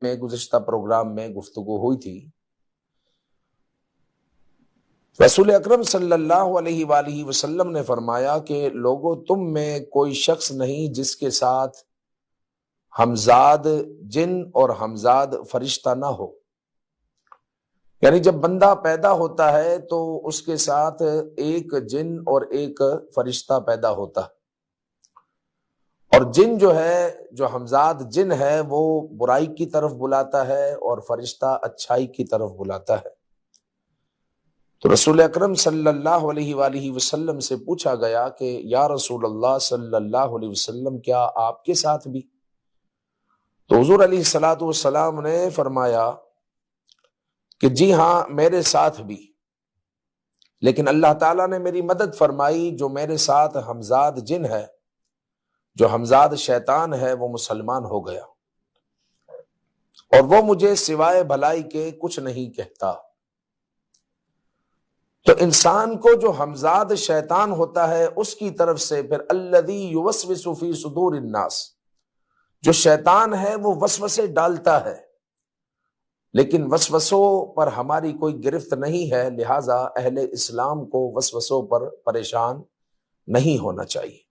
میں گزشتہ پروگرام میں گفتگو ہوئی تھی، رسول اکرم صلی اللہ علیہ وآلہ وسلم نے فرمایا کہ لوگوں، تم میں کوئی شخص نہیں جس کے ساتھ ہمزاد جن اور ہمزاد فرشتہ نہ ہو۔ یعنی جب بندہ پیدا ہوتا ہے تو اس کے ساتھ ایک جن اور ایک فرشتہ پیدا ہوتا ہے، اور جن جو ہے، جو ہمزاد جن ہے، وہ برائی کی طرف بلاتا ہے اور فرشتہ اچھائی کی طرف بلاتا ہے۔ تو رسول اکرم صلی اللہ علیہ وآلہ وسلم سے پوچھا گیا کہ یا رسول اللہ صلی اللہ علیہ وسلم، کیا آپ کے ساتھ بھی؟ تو حضور علیہ الصلوۃ والسلام نے فرمایا کہ جی ہاں، میرے ساتھ بھی، لیکن اللہ تعالیٰ نے میری مدد فرمائی۔ جو میرے ساتھ ہمزاد جن ہے، جو ہمزاد شیطان ہے، وہ مسلمان ہو گیا، اور وہ مجھے سوائے بھلائی کے کچھ نہیں کہتا۔ تو انسان کو جو ہمزاد شیطان ہوتا ہے، اس کی طرف سے پھر الذی یوسوس فی صدور الناس، جو شیطان ہے وہ وسوسے ڈالتا ہے، لیکن وسوسوں پر ہماری کوئی گرفت نہیں ہے، لہٰذا اہل اسلام کو وسوسوں پر پریشان نہیں ہونا چاہیے۔